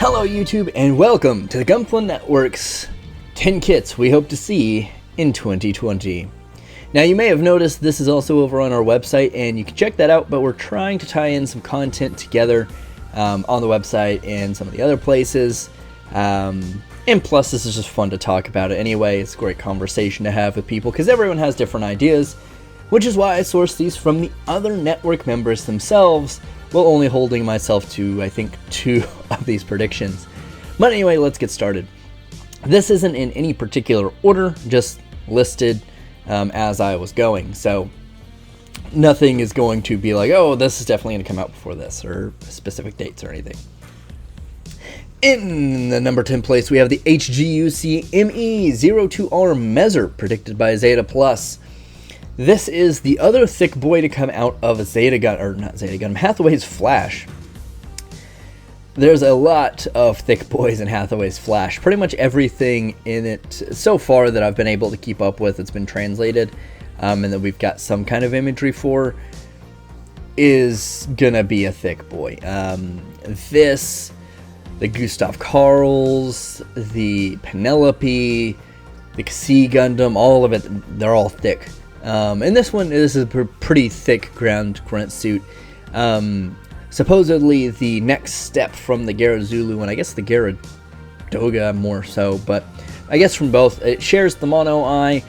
Hello YouTube and welcome to the Gunpla Network's 10 kits we hope to see in 2020. Now you may have noticed this is also over on our website and you can check that out, but we're trying to tie in some content together on the website and some of the other places. And plus this is just fun to talk about it anyway. It's a great conversation to have with people because everyone has different ideas, which is why I sourced these from the other network members themselves, while only holding myself to, I think, 2 of these predictions. But anyway, let's get started. This isn't in any particular order, just listed as I was going. So nothing is going to be like, oh, this is definitely going to come out before this, or specific dates or anything. In the number 10 place, we have the HGUC ME02R Measure, predicted by Zeydi Plus. This is the other thick boy to come out of Hathaway's Flash. There's a lot of thick boys in Hathaway's Flash. Pretty much everything in it so far that I've been able to keep up with, it's been translated, and that we've got some kind of imagery for, is gonna be a thick boy. The Gustav Karls, the Penelope, the HGAC Gundam, all of it, they're all thick. And this is a pretty thick ground grunt suit. Supposedly the next step from the Gara Zulu and I guess the Gara Doga more so, but I guess from both. It shares the mono eye,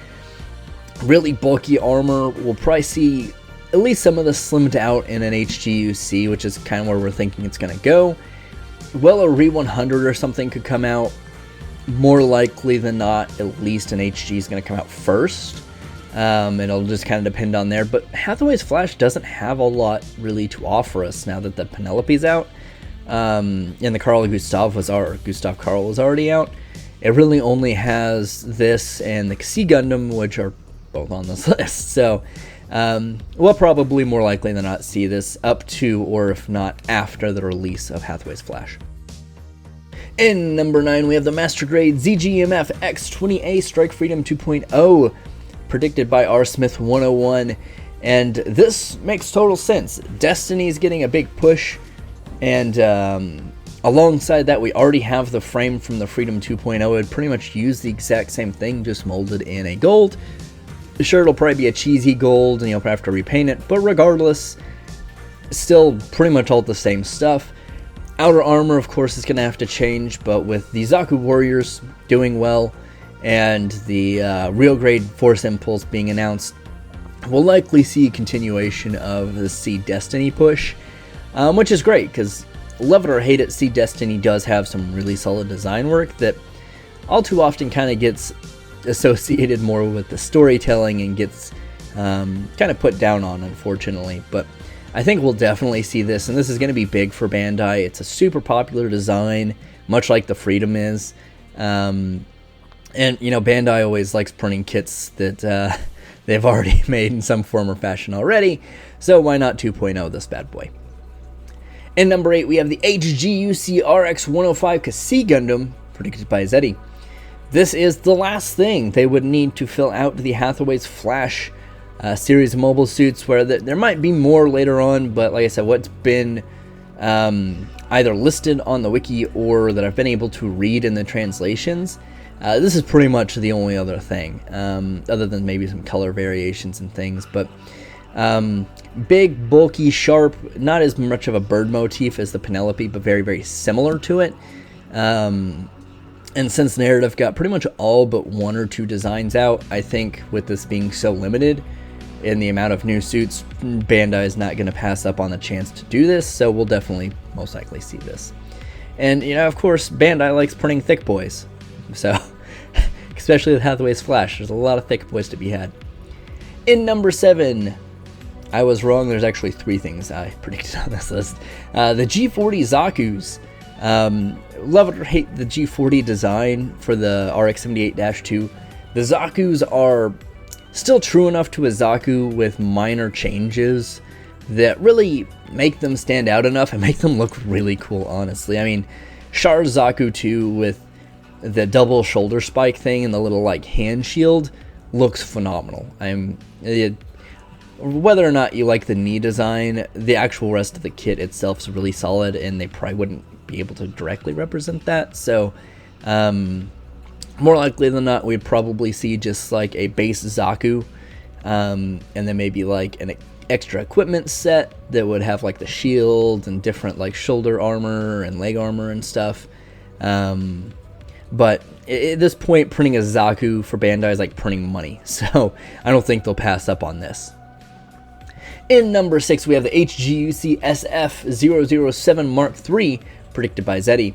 really bulky armor. We'll probably see at least some of the slimmed out in an HGUC, which is kind of where we're thinking it's going to go. Well, a Re 100 or something could come out. More likely than not, at least an HG is going to come out first. It'll just kind of depend on there, but Hathaway's Flash doesn't have a lot really to offer us now that the Penelope's out, and the Gustav Karl was already out. It really only has this and the HGAC Gundam, which are both on this list, so we'll probably more likely than not see this up to, or if not after, the release of Hathaway's Flash. In number 9, we have the Master Grade ZGMF X20A Strike Freedom 2.0, predicted by RSmith 101, and this makes total sense. Destiny's getting a big push, and alongside that we already have the frame from the Freedom 2.0. It pretty much used the exact same thing, just molded in a gold. Sure, it'll probably be a cheesy gold and you'll probably have to repaint it, but regardless, still pretty much all the same stuff. Outer armor, of course, is going to have to change, but with the Zaku warriors doing well and the real grade Force Impulse being announced, we'll likely see a continuation of the Seed Destiny push, which is great because, love it or hate it, Seed Destiny does have some really solid design work that all too often kind of gets associated more with the storytelling and gets kind of put down on, unfortunately. But I think we'll definitely see this, and this is going to be big for Bandai. It's a super popular design, much like the Freedom is. And, you know, Bandai always likes printing kits that they've already made in some form or fashion already, so why not 2.0 this bad boy? In number 8, we have the HGUC RX-105 HGAC Gundam, predicted by Zeydi. This is the last thing they would need to fill out the Hathaway's Flash series of mobile suits, where there might be more later on, but like I said, what's been either listed on the wiki or that I've been able to read in the translations, this is pretty much the only other thing, other than maybe some color variations and things. But big, bulky, sharp, not as much of a bird motif as the Penelope, but very, very similar to it. And since Narrative got pretty much all but 1 or 2 designs out, I think with this being so limited in the amount of new suits, Bandai is not going to pass up on the chance to do this, so we'll definitely most likely see this. And, you know, of course, Bandai likes printing thick boys. So, especially with Hathaway's Flash, there's a lot of thick boys to be had. In number 7, I was wrong. There's actually 3 things I predicted on this list. The G40 Zakus. Love it or hate the G40 design for the RX-78-2. The Zakus are still true enough to a Zaku with minor changes that really make them stand out enough and make them look really cool, honestly. I mean, Char's Zaku 2 with the double shoulder spike thing and the little like hand shield looks phenomenal. whether or not you like the knee design, the actual rest of the kit itself is really solid, and they probably wouldn't be able to directly represent that. So, more likely than not, we'd probably see just like a base Zaku, and then maybe like an extra equipment set that would have like the shield and different like shoulder armor and leg armor and stuff. But at this point, printing a Zaku for Bandai is like printing money, so I don't think they'll pass up on this. In number 6, we have the HGUC SF007 Mark III, predicted by Zeydi.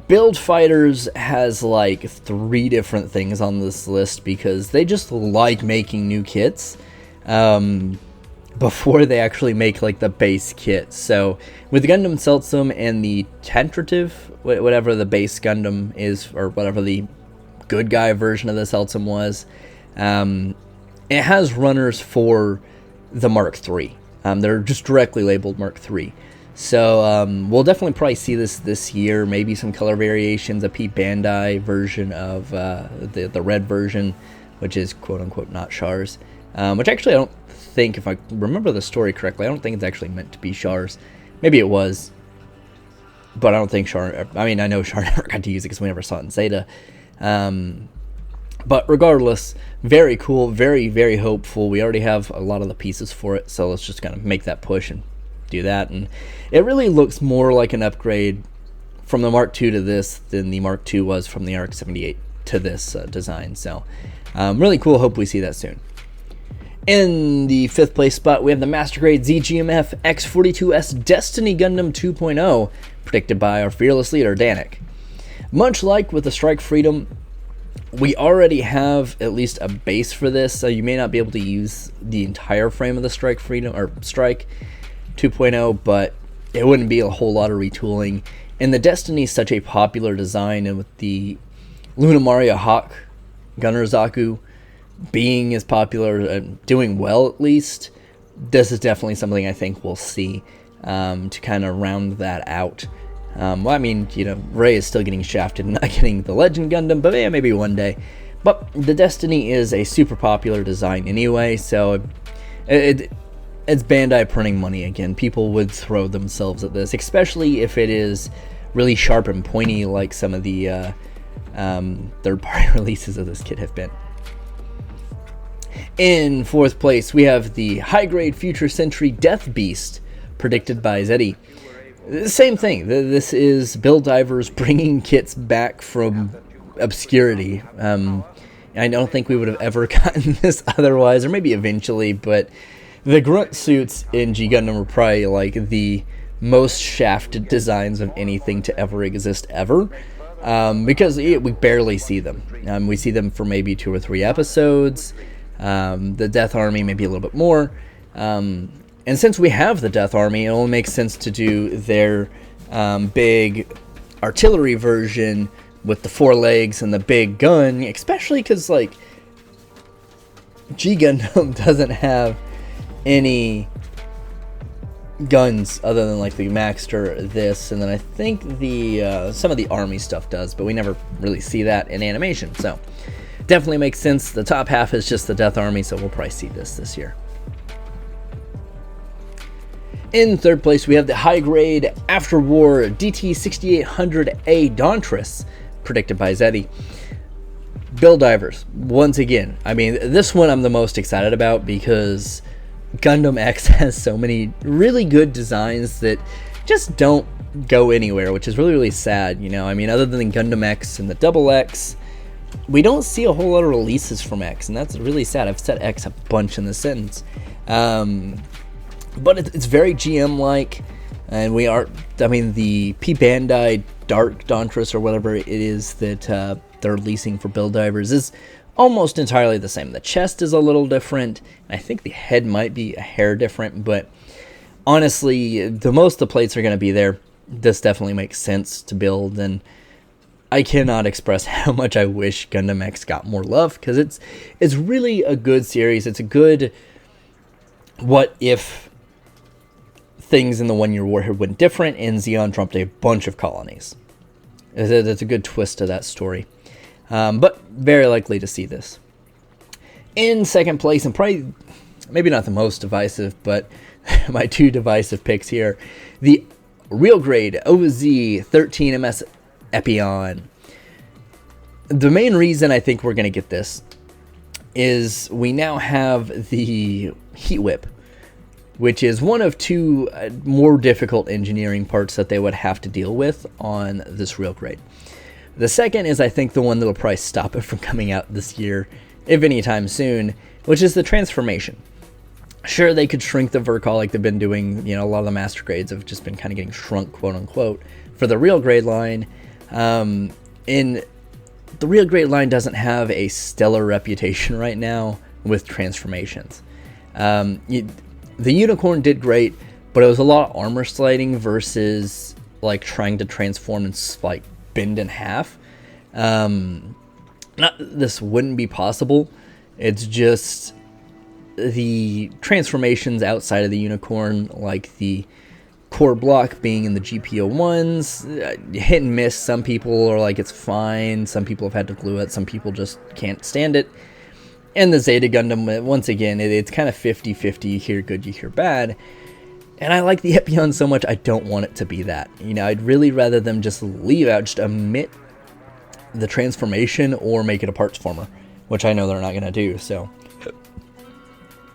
Build Fighters has like 3 different things on this list because they just like making new kits before they actually make like the base kit. So with the Gundam Seltsum and the tentative, whatever the base Gundam is, or whatever the good guy version of the Seltsum was, it has runners for the Mark III. They're just directly labeled Mark III. So we'll definitely probably see this year, maybe some color variations, a P Bandai version of the red version, which is quote-unquote not Chars, which actually I don't think, if I remember the story correctly, I don't think it's actually meant to be Chars. Maybe it was, but I don't think Char, I mean, I know Char never got to use it because we never saw it in Zeta. But regardless, very cool, very, very hopeful. We already have a lot of the pieces for it, so let's just kind of make that push and do that. And it really looks more like an upgrade from the Mark II to this than the Mark II was from the RX-78 to this design. So really cool. Hope we see that soon. In the 5th place spot, we have the Master Grade ZGMF X42S Destiny Gundam 2.0, predicted by our fearless leader, Dannick. Much like with the Strike Freedom, we already have at least a base for this, so you may not be able to use the entire frame of the Strike Freedom or Strike 2.0, but it wouldn't be a whole lot of retooling. And the Destiny is such a popular design, and with the Luna Maria Hawk Gunner Zaku being as popular and doing well, at least, this is definitely something I think we'll see to kind of round that out. Well, I mean, you know, Rey is still getting shafted and not getting the Legend Gundam, but yeah, maybe one day. But the Destiny is a super popular design anyway, so it's Bandai printing money again. People would throw themselves at this, especially if it is really sharp and pointy like some of the third-party releases of this kit have been. In 4th place, we have the high-grade Future Century Death Beast, predicted by Zeydi. Same thing. This is Build Divers bringing kits back from obscurity. I don't think we would have ever gotten this otherwise, or maybe eventually, but the grunt suits in G Gundam were probably like the most shafted designs of anything to ever exist ever, because we barely see them. We see them for maybe 2 or 3 episodes. The Death Army maybe a little bit more. And since we have the Death Army, it only makes sense to do their big artillery version with the 4 legs and the big gun, especially because, like, G Gundam doesn't have any guns other than, like, the Maxter, this, and then I think the some of the Army stuff does, but we never really see that in animation, so definitely makes sense. The top half is just the Death Army, so we'll probably see this year. In 3rd place, we have the high-grade after-war DT6800A Daughtress, predicted by Zeydi. Build Divers, once again. I mean, this one I'm the most excited about because Gundam X has so many really good designs that just don't go anywhere, which is really, really sad, you know? I mean, other than Gundam X and the Double X, we don't see a whole lot of releases from X, and that's really sad. I've said X a bunch in this sentence. But it's very GM-like, and the P Bandai Dark Daughtress or whatever it is that they're releasing for Build Divers is almost entirely the same. The chest is a little different, and I think the head might be a hair different, but honestly, the most the plates are going to be there. This definitely makes sense to build, and I cannot express how much I wish Gundam X got more love, because it's really a good series. It's a good what if things in the 1 Year War had went different and Zeon dropped a bunch of colonies. It's a good twist to that story. But very likely to see this. In 2nd place, and probably maybe not the most divisive, but my 2 divisive picks here. The real grade OZ13MS Epyon. The main reason I think we're going to get this is we now have the heat whip, which is one of 2 more difficult engineering parts that they would have to deal with on this real grade. The second is, I think, the one that'll probably stop it from coming out this year, if anytime soon, which is the transformation. Sure, they could shrink the Vercol like they've been doing. You know, a lot of the master grades have just been kind of getting shrunk, quote unquote, for the real grade line. The real grade line doesn't have a stellar reputation right now with transformations. The Unicorn did great, but it was a lot of armor sliding versus like trying to transform and like bend in half. This wouldn't be possible. It's just the transformations outside of the Unicorn, like the core block being in the GPO1s, hit and miss. Some people are like, it's fine. Some people have had to glue it. Some people just can't stand it. And the Zeydi Gundam, once again, it's kind of 50-50. You hear good, you hear bad. And I like the Epyon so much, I don't want it to be that. You know, I'd really rather them just leave out, just omit the transformation or make it a parts former, which I know they're not going to do. So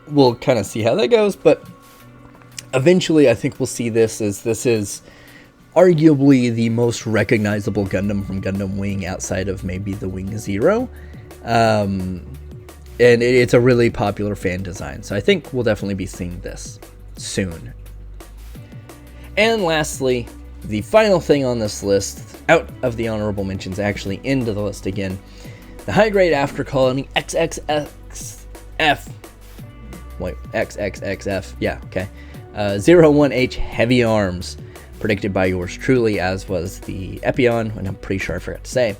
we'll kind of see how that goes, but eventually I think we'll see this as this is arguably the most recognizable Gundam from Gundam Wing outside of maybe the Wing Zero. And it's a really popular fan design, so I think we'll definitely be seeing this soon. And lastly, the final thing on this list, out of the honorable mentions, actually into the list again, the high grade after colony XXXF. Wait, XXXF, yeah, okay. 01H Heavyarms, predicted by yours truly, as was the Epyon, and I'm pretty sure I forgot to say.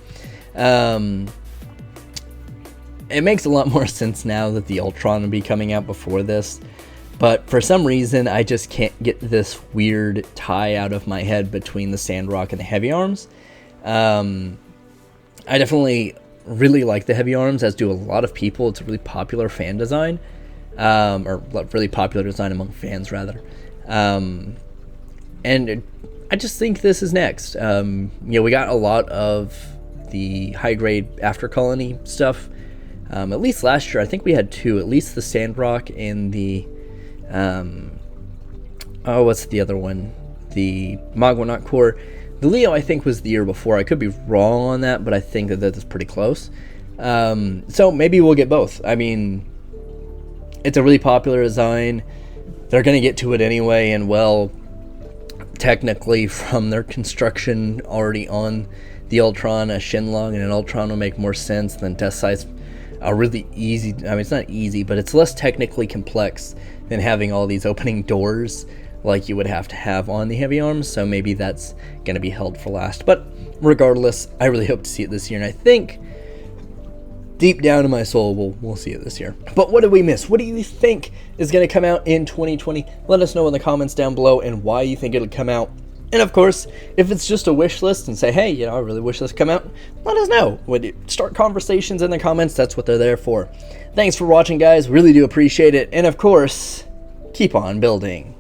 It makes a lot more sense now that the Ultron will be coming out before this, but for some reason I just can't get this weird tie out of my head between the Sandrock and the Heavyarms. I definitely really like the Heavyarms, as do a lot of people. It's a really popular fan design. Or really popular design among fans, rather. And I just think this is next. You know, we got a lot of the high grade after colony stuff. At least last year, I think we had 2. At least the Sandrock and the what's the other one? The Magwanaut Core. The Leo, I think, was the year before. I could be wrong on that, but I think that that's pretty close. So maybe we'll get both. I mean, it's a really popular design. They're going to get to it anyway, and well, technically from their construction already on the Ultron, a Shenlong and an Ultron will make more sense than Thespicer. A really easy, I mean, it's not easy, but it's less technically complex than having all these opening doors like you would have to have on the Heavyarms, so maybe that's going to be held for last. But regardless, I really hope to see it this year, and I think deep down in my soul, we'll see it this year. But what did we miss? What do you think is going to come out in 2020? Let us know in the comments down below and why you think it'll come out. And of course, if it's just a wish list and say, hey, you know, I really wish this come out, let us know. When you start conversations in the comments, that's what they're there for. Thanks for watching, guys. Really do appreciate it. And of course, keep on building.